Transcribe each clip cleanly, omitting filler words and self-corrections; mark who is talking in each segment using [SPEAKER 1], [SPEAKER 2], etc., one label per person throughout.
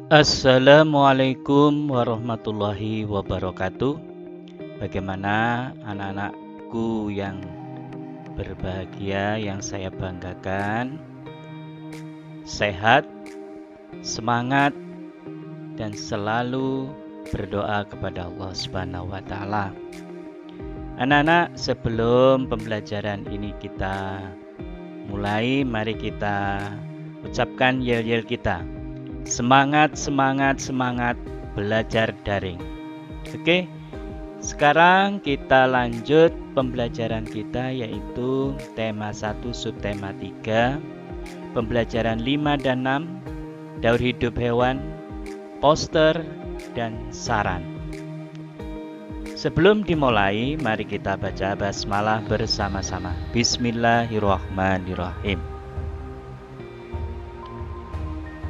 [SPEAKER 1] Assalamualaikum warahmatullahi wabarakatuh. Bagaimana anak-anakku yang berbahagia, yang saya banggakan? Sehat, semangat, dan selalu berdoa kepada Allah Subhanahu wa Ta'ala. Anak-anak, sebelum pembelajaran ini kita mulai, mari kita ucapkan yel-yel kita. Semangat, semangat, semangat belajar daring. Oke, sekarang kita lanjut pembelajaran kita, yaitu tema 1 subtema 3, pembelajaran 5 dan 6, daur hidup hewan, poster, dan saran. Sebelum dimulai, mari kita baca basmalah bersama-sama. Bismillahirrahmanirrahim.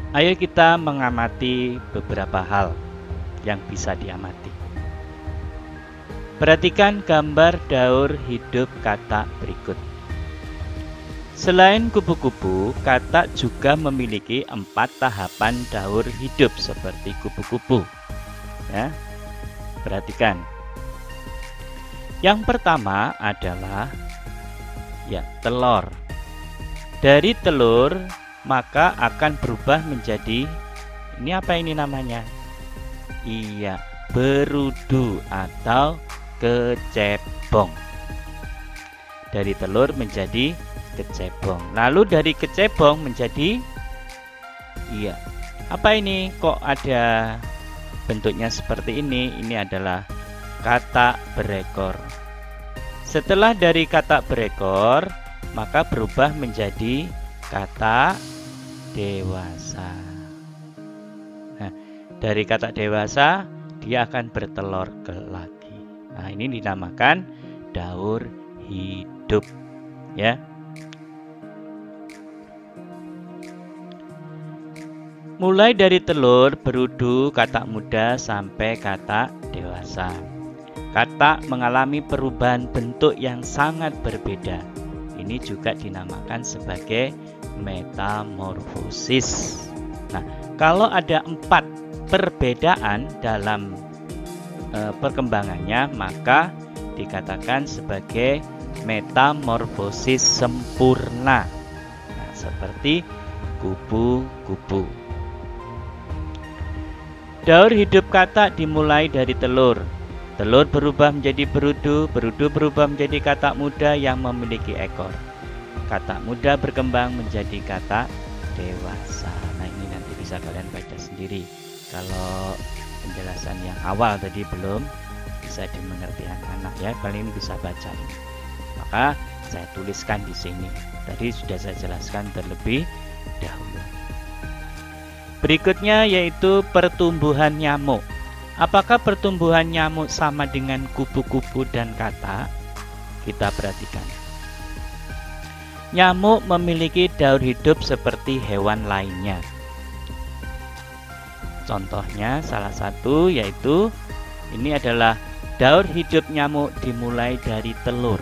[SPEAKER 1] Ayo kita mengamati beberapa hal yang bisa diamati. Perhatikan gambar daur hidup katak berikut. Selain kupu-kupu, katak juga memiliki 4 tahapan daur hidup seperti kupu-kupu. Ya, perhatikan. Yang pertama adalah telur. Dari telur maka akan berubah menjadi, ini apa ini namanya? Berudu atau kecebong. Dari telur menjadi kecebong. Lalu dari kecebong menjadi, apa ini? Kok ada bentuknya seperti ini? Ini adalah katak berekor. Setelah dari katak berekor, maka berubah menjadi katak dewasa. Nah, dari katak dewasa dia akan bertelur lagi. Nah, ini dinamakan daur hidup, ya. Mulai dari telur, berudu, katak muda sampai katak dewasa. Katak mengalami perubahan bentuk yang sangat berbeda. Ini juga dinamakan sebagai metamorfosis. Nah, kalau ada 4 perbedaan dalam perkembangannya, maka dikatakan sebagai metamorfosis sempurna. Nah, seperti kupu-kupu. Daur hidup katak dimulai dari telur. Telur berubah menjadi berudu, berudu berubah menjadi katak muda yang memiliki ekor. Katak muda berkembang menjadi katak dewasa. Nah, ini nanti bisa kalian baca sendiri. Kalau penjelasan yang awal tadi belum bisa dimengerti anak-anak, ya, kalian bisa baca ini. Maka saya tuliskan di sini. Tadi sudah saya jelaskan terlebih dahulu. Berikutnya yaitu pertumbuhan nyamuk. Apakah pertumbuhan nyamuk sama dengan kupu-kupu dan katak? Kita perhatikan. Nyamuk memiliki daur hidup seperti hewan lainnya. Contohnya salah satu yaitu ini adalah daur hidup nyamuk dimulai dari telur.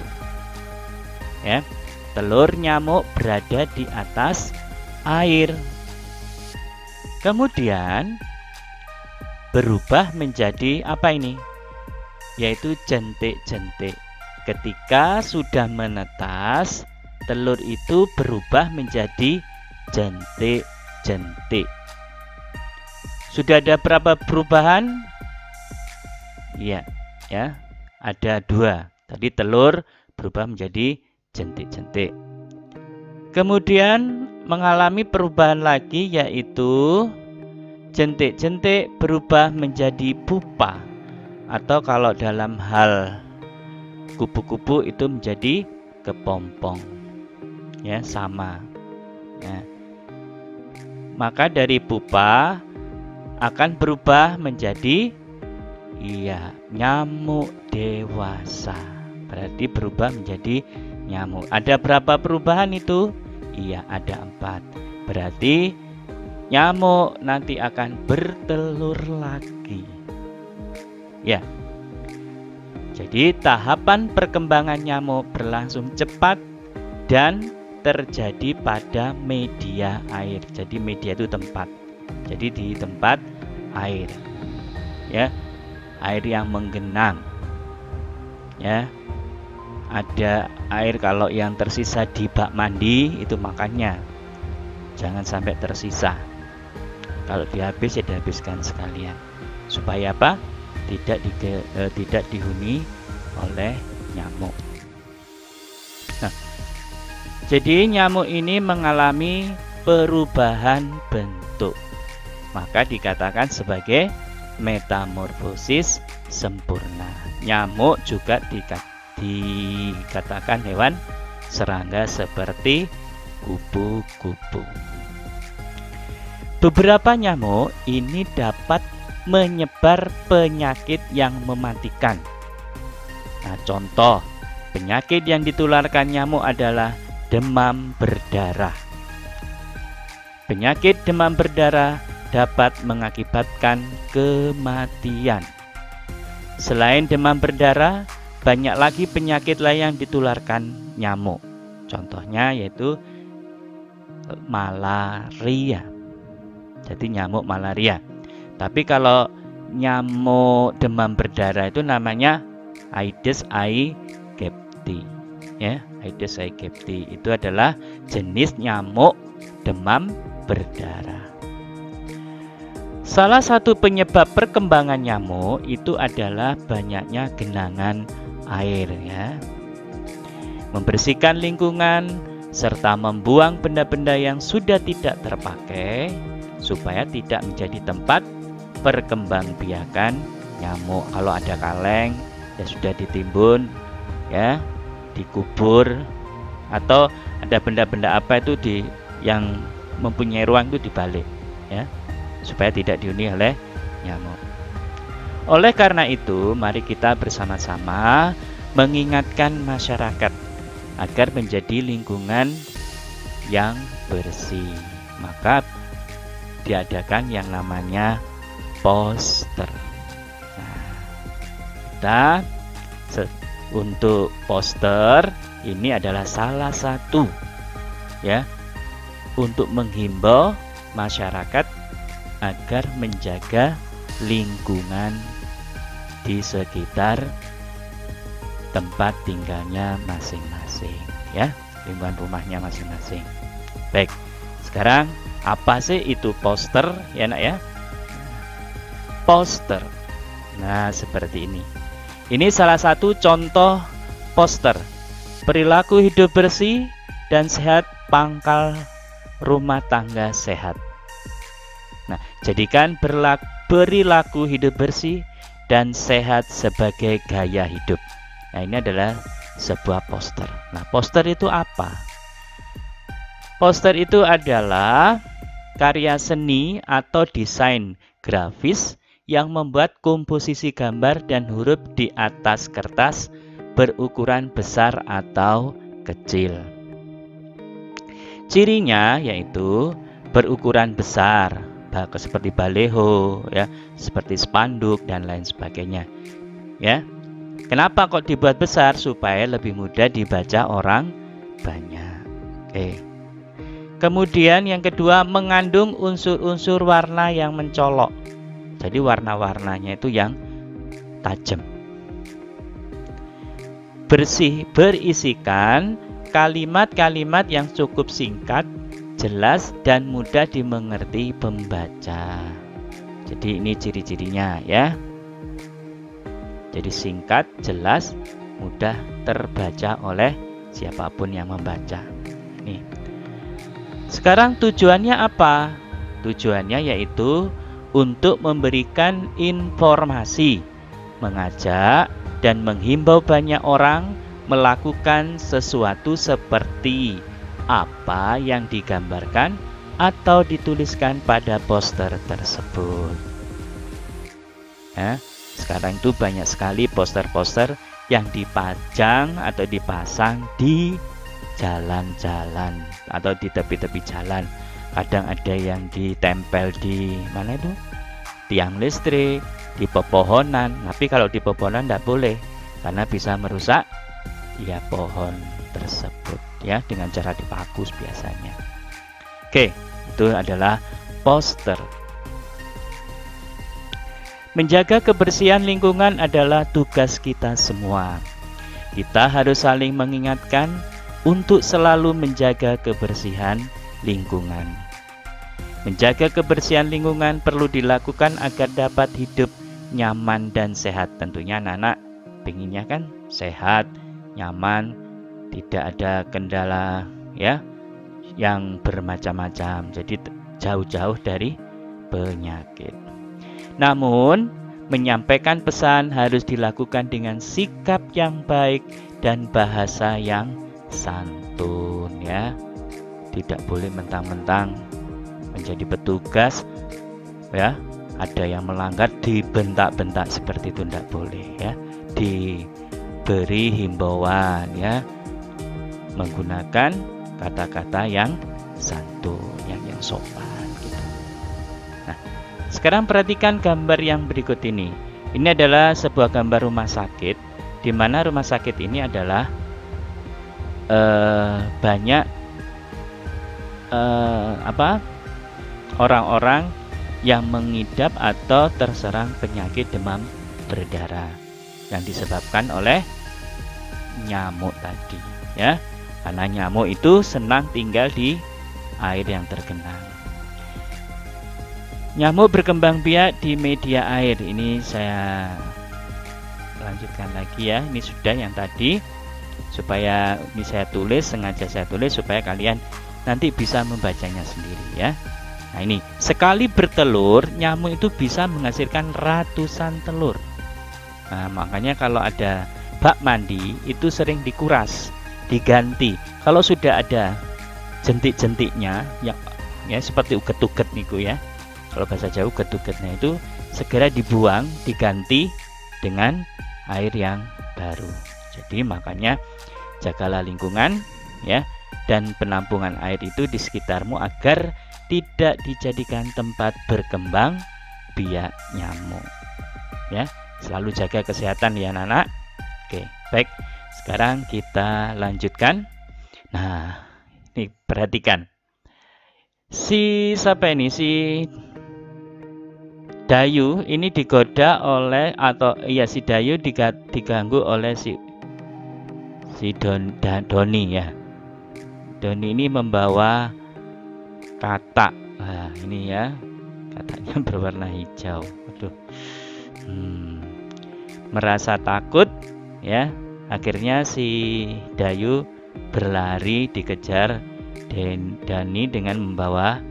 [SPEAKER 1] Ya, telur nyamuk berada di atas air. Kemudian berubah menjadi apa ini? Yaitu jentik-jentik. Ketika sudah menetas, telur itu berubah menjadi jentik-jentik. Sudah ada berapa perubahan? Ya, ada 2. Tadi telur berubah menjadi jentik-jentik. Kemudian mengalami perubahan lagi, yaitu jentik-jentik berubah menjadi pupa, atau kalau dalam hal kupu-kupu itu menjadi kepompong. Ya, sama. Ya. Maka dari pupa akan berubah menjadi nyamuk dewasa. Berarti berubah menjadi nyamuk. Ada berapa perubahan itu? Ada 4. Berarti nyamuk nanti akan bertelur lagi. Ya. Jadi tahapan perkembangan nyamuk berlangsung cepat dan terjadi pada media air. Jadi media itu tempat. Jadi di tempat air, ya, air yang menggenang, ya. Ada air kalau yang tersisa di bak mandi itu makannya jangan sampai tersisa. Kalau dihabis ya dihabiskan sekalian. Supaya apa? Tidak dihuni oleh nyamuk. Nah, jadi nyamuk ini mengalami perubahan bentuk. Maka dikatakan sebagai metamorfosis sempurna. Nyamuk juga dikatakan hewan serangga seperti kupu-kupu. Beberapa nyamuk ini dapat menyebar penyakit yang mematikan. Nah, contoh penyakit yang ditularkan nyamuk adalah demam berdarah. Penyakit demam berdarah dapat mengakibatkan kematian. Selain demam berdarah, banyak lagi penyakit lain yang ditularkan nyamuk. Contohnya yaitu malaria. Jadi nyamuk malaria. Tapi kalau nyamuk demam berdarah itu namanya Aedes aegypti. Ya, Aedes aegypti itu adalah jenis nyamuk demam berdarah. Salah satu penyebab perkembangan nyamuk itu adalah banyaknya genangan air, ya. Membersihkan lingkungan serta membuang benda-benda yang sudah tidak terpakai supaya tidak menjadi tempat perkembangbiakan nyamuk. Kalau ada kaleng ya sudah ditimbun, ya, dikubur, atau ada benda-benda apa itu yang mempunyai ruang itu dibalik, ya, supaya tidak dihuni oleh nyamuk. Oleh karena itu, mari kita bersama-sama mengingatkan masyarakat agar menjadi lingkungan yang bersih. Maka diadakan yang namanya poster. Nah, kita untuk poster ini adalah salah satu, ya, untuk menghimbau masyarakat agar menjaga lingkungan di sekitar tempat tinggalnya masing-masing, ya, lingkungan rumahnya masing-masing. Baik, sekarang apa sih itu poster, ya nak, ya? Poster. Nah, seperti ini. Ini salah satu contoh poster. Perilaku hidup bersih dan sehat, pangkal rumah tangga sehat. Nah, jadikan perilaku hidup bersih dan sehat sebagai gaya hidup. Nah, ini adalah sebuah poster. Nah, poster itu apa? Poster itu adalah karya seni atau desain grafis yang membuat komposisi gambar dan huruf di atas kertas berukuran besar atau kecil. Cirinya yaitu berukuran besar, seperti baleho, ya, seperti spanduk dan lain sebagainya, ya. Kenapa kok dibuat besar? Supaya lebih mudah dibaca orang banyak. Oke. Kemudian yang kedua, mengandung unsur-unsur warna yang mencolok. Jadi warna-warnanya itu yang tajam. Berisikan kalimat-kalimat yang cukup singkat, jelas dan mudah dimengerti pembaca. Jadi ini ciri-cirinya, ya. Jadi singkat, jelas, mudah terbaca oleh siapapun yang membaca. Nih. Sekarang tujuannya apa? Tujuannya yaitu untuk memberikan informasi, mengajak dan menghimbau banyak orang melakukan sesuatu seperti apa yang digambarkan atau dituliskan pada poster tersebut. Ya, sekarang itu banyak sekali poster-poster yang dipajang atau dipasang di jalan-jalan atau di tepi-tepi jalan. Kadang ada yang ditempel di mana itu? Tiang listrik, di pepohonan. Tapi kalau di pepohonan tidak boleh karena bisa merusak, ya, pohon tersebut, ya, dengan cara dipakus biasanya. Oke, itu adalah poster. Menjaga kebersihan lingkungan adalah tugas kita semua. Kita harus saling mengingatkan untuk selalu menjaga kebersihan lingkungan. Menjaga kebersihan lingkungan perlu dilakukan agar dapat hidup nyaman dan sehat. Tentunya anak-anak pengennya kan sehat, nyaman, tidak ada kendala ya yang bermacam-macam. Jadi jauh-jauh dari penyakit. Namun, menyampaikan pesan harus dilakukan dengan sikap yang baik dan bahasa yang santun ya. Tidak boleh mentang-mentang menjadi petugas ya, ada yang melanggar dibentak-bentak seperti itu, tidak boleh ya. Diberi himbauan ya, menggunakan kata-kata yang santun, yang sopan gitu. Nah, sekarang perhatikan gambar yang berikut ini. Ini adalah sebuah gambar rumah sakit, di mana rumah sakit ini adalah banyak orang-orang yang mengidap atau terserang penyakit demam berdarah yang disebabkan oleh nyamuk tadi ya. Karena nyamuk itu senang tinggal di air yang tergenang. Nyamuk berkembang biak di media air. Ini saya lanjutkan lagi ya. Ini sudah yang tadi, supaya ini saya tulis, sengaja saya tulis supaya kalian nanti bisa membacanya sendiri ya. Nah ini, sekali bertelur, nyamuk itu bisa menghasilkan ratusan telur. Nah makanya kalau ada bak mandi itu sering dikuras, diganti. Kalau sudah ada jentik-jentiknya ya seperti uget-uget niku ya. Kalau bahasa Jawa uget-ugetnya itu segera dibuang, diganti dengan air yang baru. Jadi makanya jagalah lingkungan ya, dan penampungan air itu di sekitarmu agar tidak dijadikan tempat berkembang biak nyamuk. Ya, selalu jaga kesehatan ya anak-anak. Oke, baik. Sekarang kita lanjutkan. Nah, ini perhatikan. Si Dayu ini digoda oleh si Dayu diganggu oleh si Doni ya. Doni ini membawa katak. Nah, ini ya, kataknya berwarna hijau. Aduh. Merasa takut ya. Akhirnya si Dayu berlari dikejar Dani dengan membawa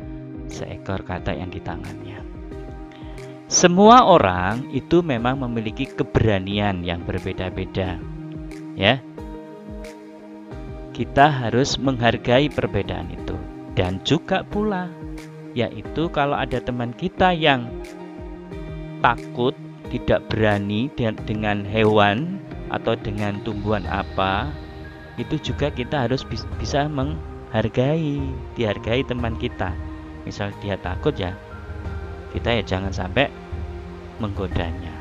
[SPEAKER 1] seekor katak yang di tangannya. Semua orang itu memang memiliki keberanian yang berbeda-beda ya. Kita harus menghargai perbedaan itu. Dan juga pula yaitu kalau ada teman kita yang takut, tidak berani dengan hewan atau dengan tumbuhan apa, itu juga kita harus bisa dihargai teman kita. Misal dia takut ya, kita ya jangan sampai menggodanya.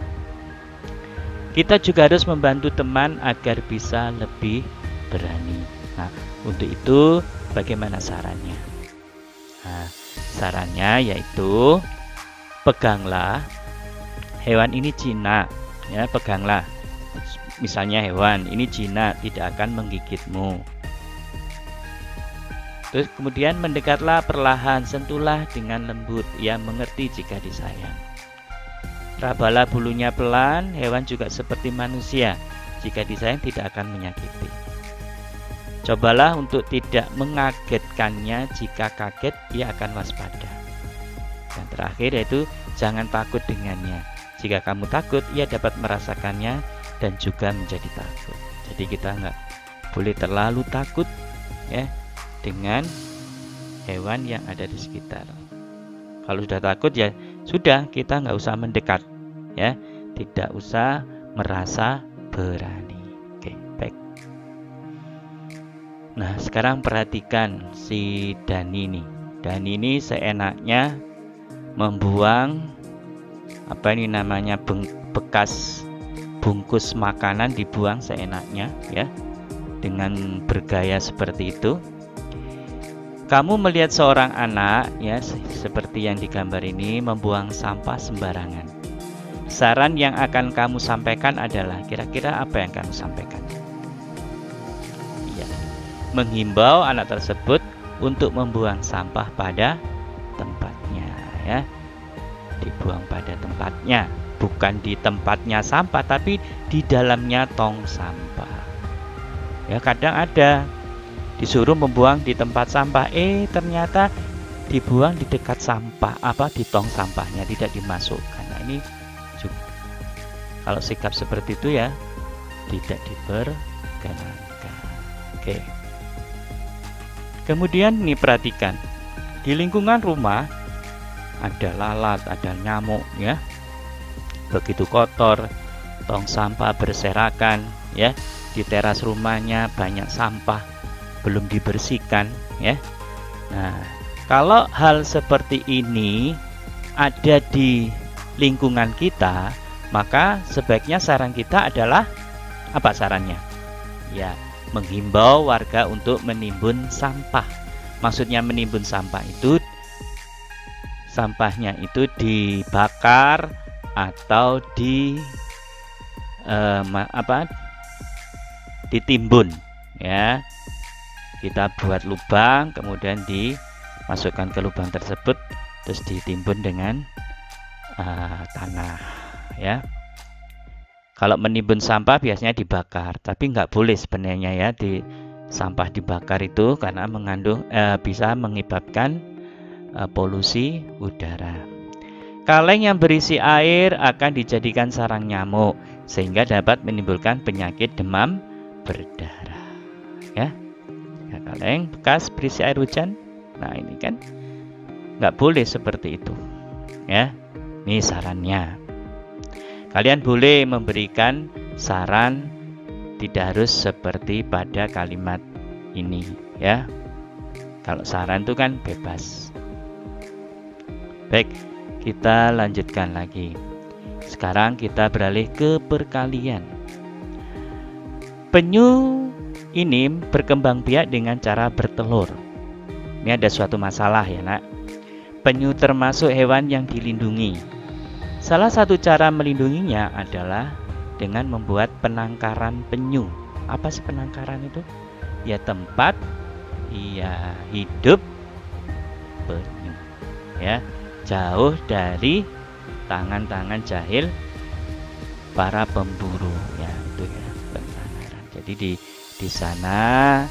[SPEAKER 1] Kita juga harus membantu teman agar bisa lebih berani. Nah, untuk itu bagaimana sarannya? Nah, sarannya yaitu peganglah hewan ini jinak ya, peganglah. Misalnya hewan ini jinak, tidak akan menggigitmu. Terus kemudian mendekatlah perlahan, sentuhlah dengan lembut, ia mengerti jika disayang. Rabalah bulunya pelan, hewan juga seperti manusia, jika disayang tidak akan menyakiti. Cobalah untuk tidak mengagetkannya, jika kaget ia akan waspada. Dan terakhir yaitu jangan takut dengannya, jika kamu takut ia dapat merasakannya dan juga menjadi takut. Jadi kita nggak boleh terlalu takut ya dengan hewan yang ada di sekitar. Kalau sudah takut ya sudah, kita nggak usah mendekat ya, tidak usah merasa berani. Oke, baik. Nah sekarang perhatikan si Dani ini. Dani ini seenaknya membuang bekas bungkus makanan, dibuang seenaknya ya, dengan bergaya seperti itu. Kamu melihat seorang anak ya seperti yang digambar ini membuang sampah sembarangan. saran yang akan kamu sampaikan adalah kira-kira apa yang kamu sampaikan? Ya, menghimbau anak tersebut untuk membuang sampah pada tempatnya, ya. Dibuang pada tempatnya, bukan di tempatnya sampah, tapi di dalamnya tong sampah. Ya, kadang ada disuruh membuang di tempat sampah, ternyata dibuang di dekat sampah, di tong sampahnya, tidak dimasukkan. Nah, ini juga, kalau sikap seperti itu ya tidak diperkenankan. Oke. Kemudian nih perhatikan, di lingkungan rumah ada lalat, ada nyamuk, ya. Begitu kotor, tong sampah berserakan, ya. Di teras rumahnya banyak sampah belum dibersihkan, ya. Nah, kalau hal seperti ini ada di lingkungan kita, maka sebaiknya saran kita adalah apa sarannya? Ya, menghimbau warga untuk menimbun sampah. Maksudnya menimbun sampah itu sampahnya itu dibakar atau ditimbun, ya. Kita buat lubang, kemudian dimasukkan ke lubang tersebut, terus ditimbun dengan tanah, ya. Kalau menimbun sampah biasanya dibakar, tapi nggak boleh sebenarnya, ya, sampah dibakar itu karena mengandung bisa mengakibatkan polusi udara. Kaleng yang berisi air akan dijadikan sarang nyamuk sehingga dapat menimbulkan penyakit demam berdarah, ya. Ya, kaleng bekas berisi air hujan, nah ini kan nggak boleh seperti itu, ya. Ini sarannya. Kalian boleh memberikan saran, tidak harus seperti pada kalimat ini, ya. Kalau saran itu kan bebas. Baik, kita lanjutkan lagi. Sekarang kita beralih ke perkalian. Penyu ini berkembang biak dengan cara bertelur. Ini ada suatu masalah, ya, Nak. Penyu termasuk hewan yang dilindungi. Salah satu cara melindunginya adalah dengan membuat penangkaran penyu. Apa sih penangkaran itu? Ya, tempat hidup penyu, ya, jauh dari tangan-tangan jahil para pemburu, ya, itu ya penangkaran. Jadi di sana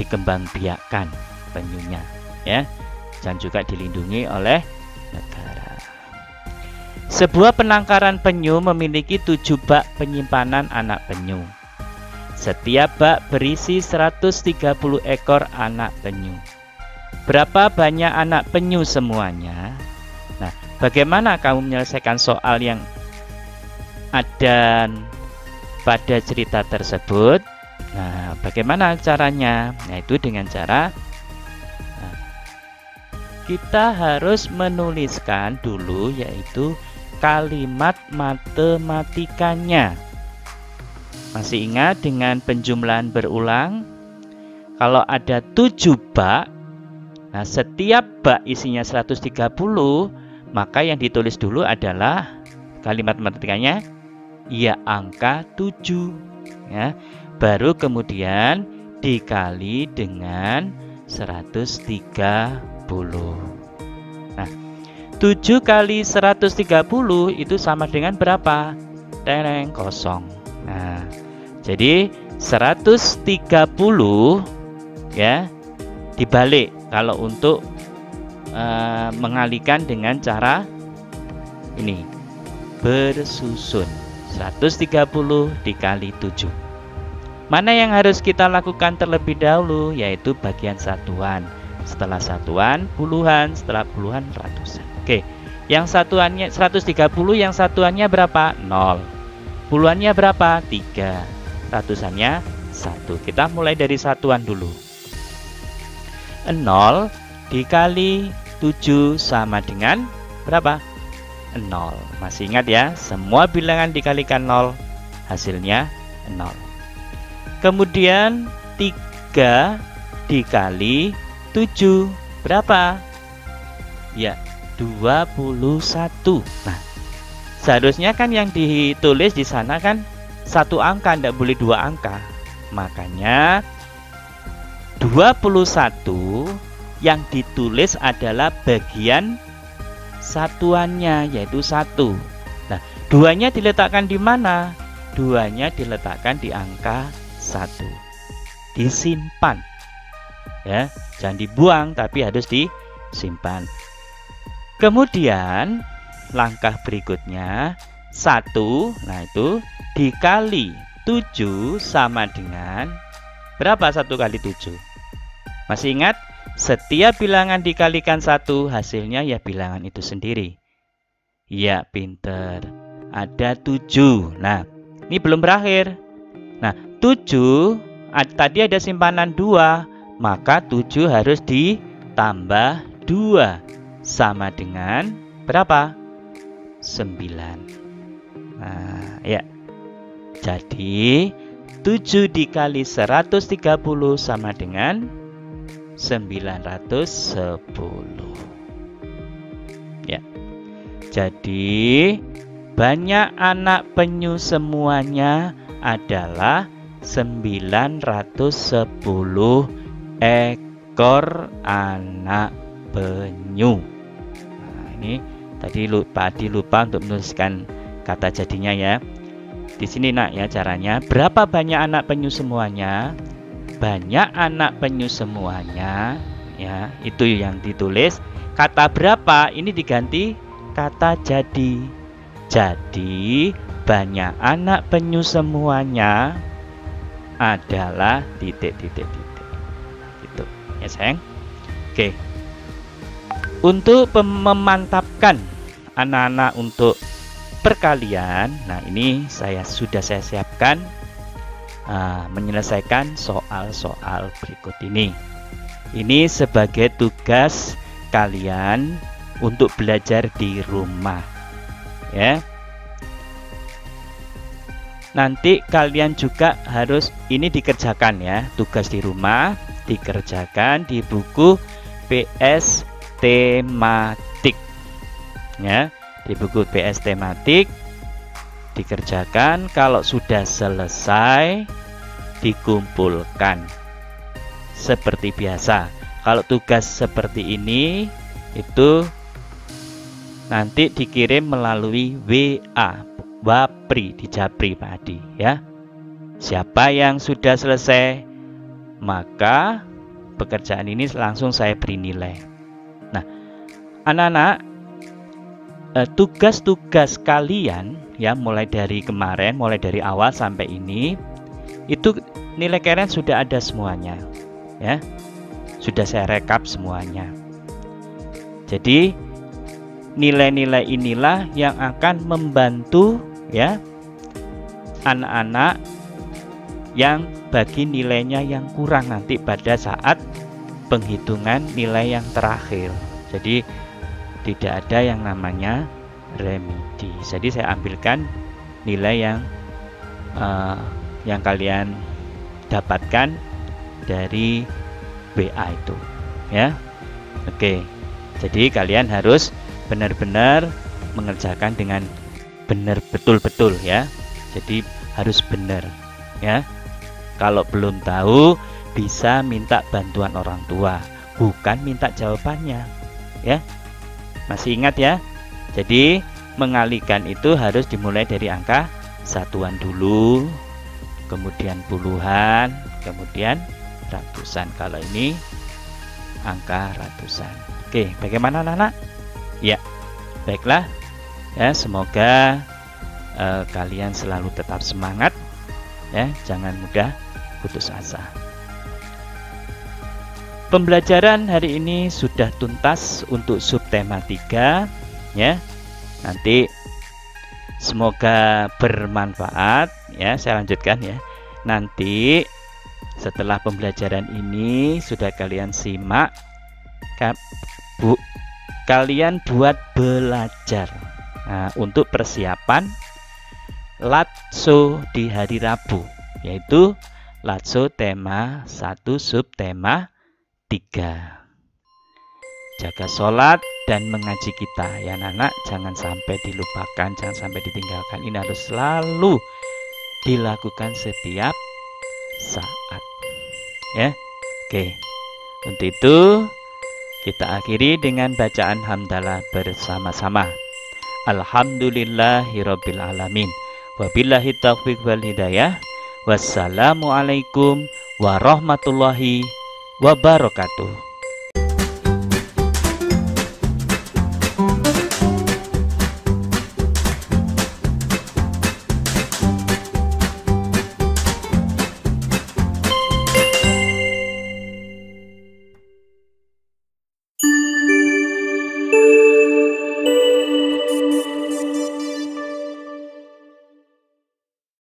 [SPEAKER 1] dikembangbiakkan penyunya, ya, dan juga dilindungi oleh negara. Sebuah penangkaran penyu memiliki 7 bak penyimpanan anak penyu. Setiap bak berisi 130 ekor anak penyu. Berapa banyak anak penyu semuanya? Nah, bagaimana kamu menyelesaikan soal yang ada pada cerita tersebut? Nah, bagaimana caranya? Nah, itu dengan cara kita harus menuliskan dulu, yaitu kalimat matematikanya. Masih ingat dengan penjumlahan berulang? Kalau ada 7 bak, nah setiap bak isinya 130, maka yang ditulis dulu adalah kalimat matematikanya, ya, angka 7, ya. Baru kemudian dikali dengan 130. Nah, 7 kali 130 itu sama dengan berapa? Tereng, kosong. Nah, jadi 130, ya, dibalik kalau untuk mengalihkan dengan cara ini, bersusun. 130 dikali 7. Mana yang harus kita lakukan terlebih dahulu? Yaitu bagian satuan. Setelah satuan, puluhan, setelah puluhan, ratusan. Oke, yang satuannya 130, yang satuannya berapa? 0. Puluhannya berapa? 3. Ratusannya 1. Kita mulai dari satuan dulu. 0 dikali 7 sama dengan berapa? 0. Masih ingat, ya? Semua bilangan dikalikan 0, hasilnya 0. Kemudian 3 dikali 7 berapa? Ya, 21. Nah, Seharusnya kan yang ditulis di sana kan satu angka, tidak boleh dua angka. Makanya 21 yang ditulis adalah bagian satuannya, yaitu 1. Nah, duanya diletakkan di mana? Duanya diletakkan di angka 1. Disimpan. Ya, jangan dibuang tapi harus disimpan. Kemudian langkah berikutnya 1, nah itu dikali 7 sama dengan berapa 1 kali 7? Masih ingat? Setiap bilangan dikalikan 1 hasilnya ya bilangan itu sendiri. Ya, pinter. Ada 7. Nah, ini belum berakhir. Nah, 7 tadi ada simpanan 2, maka 7 harus ditambah 2 sama dengan berapa? 9. Nah, ya. Jadi 7 dikali 130 sama dengan 910. Ya. Jadi banyak anak penyu semuanya adalah 910 ekor anak penyu. Nah, ini tadi Pak Adi lupa untuk menuliskan kata jadinya ya. Di sini nak ya caranya. Berapa banyak anak penyu semuanya? Banyak anak penyu semuanya, ya, itu yang ditulis. Kata berapa ini diganti kata jadi. Jadi banyak anak penyu semuanya adalah titik. Gitu ya sayang. Oke. Untuk memantapkan anak-anak untuk perkalian, nah ini sudah saya siapkan menyelesaikan soal-soal berikut ini. Ini sebagai tugas kalian untuk belajar di rumah, ya. Nanti kalian juga harus ini dikerjakan ya, tugas di rumah dikerjakan di buku PS tematik, ya, di buku PS tematik. Dikerjakan, kalau sudah selesai dikumpulkan seperti biasa. Kalau tugas seperti ini itu nanti dikirim melalui WA, Wapri, di Japri Pak Adi ya. Siapa yang sudah selesai maka pekerjaan ini langsung saya beri nilai. Nah, anak-anak, tugas-tugas kalian ya, mulai dari kemarin, mulai dari awal sampai ini, itu nilai kalian sudah ada semuanya ya, sudah saya rekap semuanya. Jadi nilai-nilai inilah yang akan membantu ya anak-anak yang bagi nilainya yang kurang nanti pada saat penghitungan nilai yang terakhir. Jadi tidak ada yang namanya remedi. Jadi saya ambilkan nilai yang kalian dapatkan dari WA itu ya. Oke. Jadi kalian harus benar-benar mengerjakan dengan benar, betul-betul ya. Jadi harus benar ya. Kalau belum tahu bisa minta bantuan orang tua, bukan minta jawabannya ya. Masih ingat ya? Jadi mengalihkan itu harus dimulai dari angka satuan dulu, kemudian puluhan, kemudian ratusan. Kalau ini angka ratusan. Oke, bagaimana anak-anak? Ya, baiklah. Ya, semoga kalian selalu tetap semangat. Ya, jangan mudah putus asa. Pembelajaran hari ini sudah tuntas untuk subtema 3 ya. Nanti semoga bermanfaat ya. Saya lanjutkan ya. Nanti setelah pembelajaran ini sudah kalian simak, kalian buat belajar untuk persiapan Latso di hari Rabu, yaitu Latso tema 1 subtema 3. jaga sholat dan mengaji kita ya anak-anak. Jangan sampai dilupakan, jangan sampai ditinggalkan. Ini harus selalu dilakukan setiap saat ya. Oke, untuk itu kita akhiri dengan bacaan hamdalah bersama-sama. Alhamdulillahirabbil alamin. Wabillahi taufiq wal hidayah. Wassalamualaikum warahmatullahi wabarakatuh.